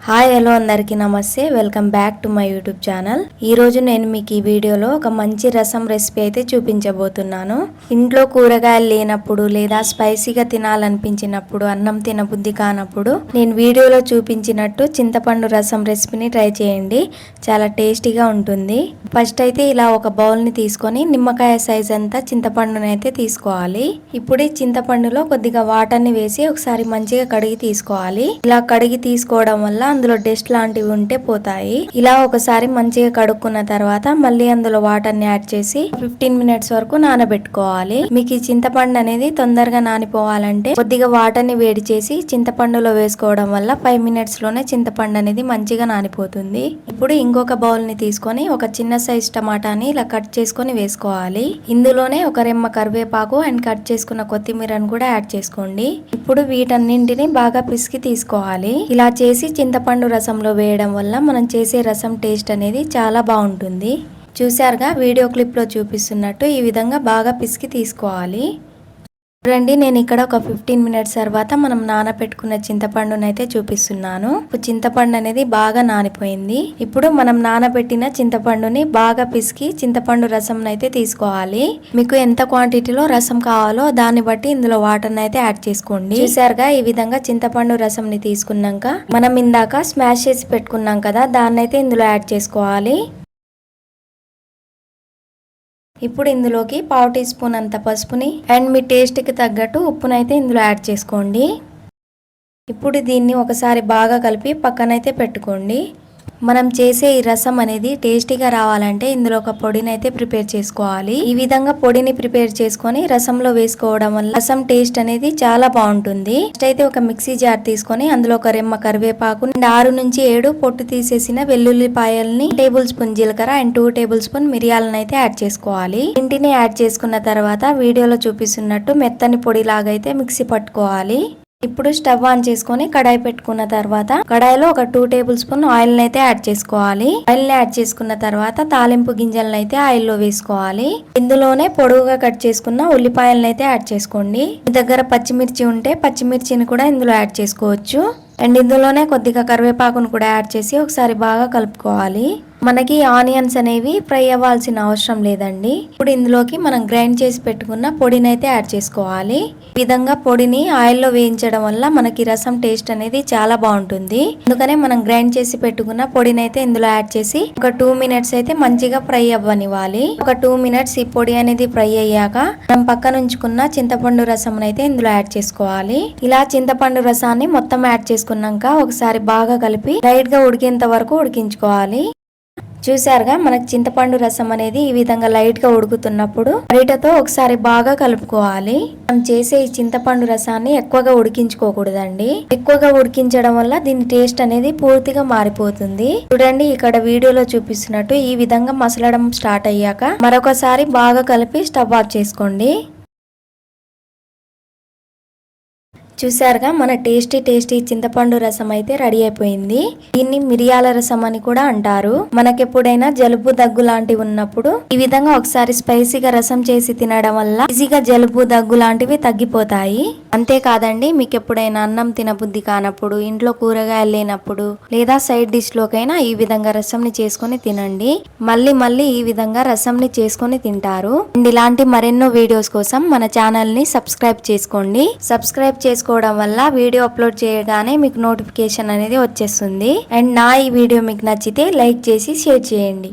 Hi hello అందరికీ నమస్తే, welcome back to my YouTube channel. ఈరోజు నేను మీకు ఈ వీడియోలో ఒక మంచి రసం రెసిపీ అయితే చూపించబోతున్నాను. ఇంట్లో కూరగాయలు లేనప్పుడు లేదా స్పైసీగా తినాలనిపించినప్పుడు, అన్నం తినబుద్ధి కానప్పుడు నేను వీడియోలో చూపించినట్టు చింతపండు రసం రెసిపీని ట్రై చేయండి. చాలా టేస్టీగా ఉంటుంది. ఫస్ట్ అయితే ఇలా ఒక బౌల్ని తీసుకొని నిమ్మకాయ సైజ్ అంతా చింతపండుని అయితే తీసుకోవాలి. ఇప్పుడు ఈ చింతపండులో కొద్దిగా వాటర్ని వేసి ఒకసారి మంచిగా కడిగి తీసుకోవాలి. ఇలా కడిగి తీసుకోవడం వల్ల అందులో డస్ట్ లాంటివి ఉంటే పోతాయి. ఇలా ఒకసారి మంచిగా కడుక్కున్న తర్వాత మళ్ళీ అందులో వాటర్ ని యాడ్ చేసి 15 మినిట్స్ వరకు నానబెట్టుకోవాలి. మీకు ఈ చింతపండు అనేది తొందరగా నానిపోవాలంటే కొద్దిగా వాటర్ ని వేడి చేసి చింతపండులో వేసుకోవడం వల్ల 5 మినిట్స్ లోనే చింతపండు అనేది మంచిగా నానిపోతుంది. ఇప్పుడు ఇంకొక బౌల్ ని తీసుకొని ఒక చిన్న సైజ్ టమాటాని ఇలా కట్ చేసుకొని వేసుకోవాలి. ఇందులోనే ఒక రెమ్మ కరివేపాకు అండ్ కట్ చేసుకున్న కొత్తిమీరను కూడా యాడ్ చేసుకోండి. ఇప్పుడు వీటన్నింటిని బాగా పిసికి తీసుకోవాలి. ఇలా చేసి చింతపండు రసంలో వేయడం వల్ల మనం చేసే రసం టేస్ట్ అనేది చాలా బాగుంటుంది. చూసారుగా వీడియో క్లిప్ లో చూపిస్తున్నట్టు ఈ విధంగా బాగా పిసికి తీసుకోవాలి. చూడండి, నేను ఇక్కడ ఒక 15 మినిట్స్ తర్వాత మనం నానబెట్టుకున్న చింతపండుని అయితే చూపిస్తున్నాను. చింతపండు అనేది బాగా నానిపోయింది. ఇప్పుడు మనం నానబెట్టిన చింతపండుని బాగా పిసికి చింతపండు రసం అయితే తీసుకోవాలి. మీకు ఎంత క్వాంటిటీలో రసం కావాలో దాన్ని బట్టి ఇందులో వాటర్ అయితే యాడ్ చేసుకోండి. చూసారుగా ఈ విధంగా చింతపండు రసం ని తీసుకున్నాక మనం ఇందాక స్మాష్ చేసి పెట్టుకున్నాం కదా, దాన్ని అయితే ఇందులో యాడ్ చేసుకోవాలి. ఇప్పుడు ఇందులోకి 1/2 టీ స్పూన్ అంత పసుపుని అండ్ మీ టేస్ట్కి తగ్గట్టు ఉప్పునైతే ఇందులో యాడ్ చేసుకోండి. ఇప్పుడు దీన్ని ఒకసారి బాగా కలిపి పక్కనైతే పెట్టుకోండి. మనం చేసే ఈ రసం అనేది టేస్టీగా రావాలంటే ఇందులో ఒక పొడిని అయితే ప్రిపేర్ చేసుకోవాలి. ఈ విధంగా పొడిని ప్రిపేర్ చేసుకొని రసంలో వేసుకోవడం వల్ల రసం టేస్ట్ అనేది చాలా బాగుంటుంది. ఫస్ట్ అయితే ఒక మిక్సీ జార్ తీసుకొని అందులో ఒక రెమ్మ కరివేపాకు, 6 నుంచి 7 పొట్టు తీసేసిన వెల్లుల్లిపాయల్ని, టేబుల్ స్పూన్ జీలకర్ర అండ్ 2 టేబుల్ స్పూన్ మిరియాలను అయితే యాడ్ చేసుకోవాలి. ఇంటిని యాడ్ చేసుకున్న తర్వాత వీడియోలో చూపిస్తున్నట్టు మెత్తని పొడి లాగైతే మిక్సీ పట్టుకోవాలి. ఇప్పుడు స్టవ్ ఆన్ చేసుకొని కడాయి పెట్టుకున్న తర్వాత కడాయిలో ఒక 2 టేబుల్ స్పూన్ ఆయిల్ అయితే యాడ్ చేసుకోవాలి. ఆయిల్ ని యాడ్ చేసుకున్న తర్వాత తాలింపు గింజలను అయితే ఆయిల్ లో వేసుకోవాలి. ఇందులోనే పొడవుగా కట్ చేసుకున్న ఉల్లిపాయలను అయితే యాడ్ చేసుకోండి. మీ దగ్గర పచ్చిమిర్చి ఉంటే పచ్చిమిర్చిని కూడా ఇందులో యాడ్ చేసుకోవచ్చు. అండ్ ఇందులోనే కొద్దిగా కరివేపాకును కూడా యాడ్ చేసి ఒకసారి బాగా కలుపుకోవాలి. మనకి ఆనియన్స్ అనేవి ఫ్రై అవ్వాల్సిన అవసరం లేదండి. ఇప్పుడు ఇందులోకి మనం గ్రైండ్ చేసి పెట్టుకున్న పొడిని అయితే యాడ్ చేసుకోవాలి. ఈ విధంగా పొడిని ఆయిల్లో వేయించడం వల్ల మనకి రసం టేస్ట్ అనేది చాలా బాగుంటుంది. అందుకనే మనం గ్రైండ్ చేసి పెట్టుకున్న పొడిని అయితే ఇందులో యాడ్ చేసి ఒక 2 మినిట్స్ అయితే మంచిగా ఫ్రై అవ్వనివ్వాలి. ఒక 2 మినిట్స్ ఈ పొడి అనేది ఫ్రై అయ్యాక మనం పక్కన ఉంచుకున్న చింతపండు రసం అయితే ఇందులో యాడ్ చేసుకోవాలి. ఇలా చింతపండు రసాన్ని మొత్తం యాడ్ చేసుకున్నాక ఒకసారి బాగా కలిపి లైట్ గా ఉడికేంత వరకు ఉడికించుకోవాలి. చూసారుగా మనకు చింతపండు రసం అనేది ఈ విధంగా లైట్ గా ఉడుకుతున్నప్పుడు గరిటెతో ఒకసారి బాగా కలుపుకోవాలి. మనం చేసే ఈ చింతపండు రసాన్ని ఎక్కువగా ఉడికించుకోకూడదండి. ఎక్కువగా ఉడికించడం వల్ల దీని టేస్ట్ అనేది పూర్తిగా మారిపోతుంది. చూడండి, ఇక్కడ వీడియోలో చూపిస్తున్నట్టు ఈ విధంగా మసలడం స్టార్ట్ అయ్యాక మరొకసారి బాగా కలిపి స్టవ్ ఆఫ్ చేసుకోండి. చూసారుగా మన టేస్టీ చింతపండు రసం అయితే రెడీ అయిపోయింది. దీన్ని మిరియాల రసం అని కూడా అంటారు. మనకెప్పుడైనా జలుబు దగ్గు లాంటివి ఉన్నప్పుడు ఈ విధంగా ఒకసారి స్పైసీగా రసం చేసి తినడం వల్ల ఈజీగా జలుబు దగ్గు లాంటివి తగ్గిపోతాయి. అంతేకాదండి, మీకు ఎప్పుడైనా అన్నం తినబుద్ధి కానప్పుడు, ఇంట్లో కూరగాయలు లేనప్పుడు లేదా సైడ్ డిష్ లోకైనా ఈ విధంగా రసం ని చేసుకొని తినండి. మళ్ళీ ఈ విధంగా రసం ని చేసుకొని తింటారు. అండ్ ఇలాంటి మరెన్నో వీడియోస్ కోసం మన ఛానల్ ని సబ్స్క్రైబ్ చేసుకోండి. సబ్స్క్రైబ్ చేసుకోవడం వల్ల వీడియో అప్లోడ్ చేయగానే మీకు నోటిఫికేషన్ అనేది వచ్చేస్తుంది. అండ్ నా ఈ వీడియో మీకు నచ్చితే లైక్ చేసి షేర్ చేయండి.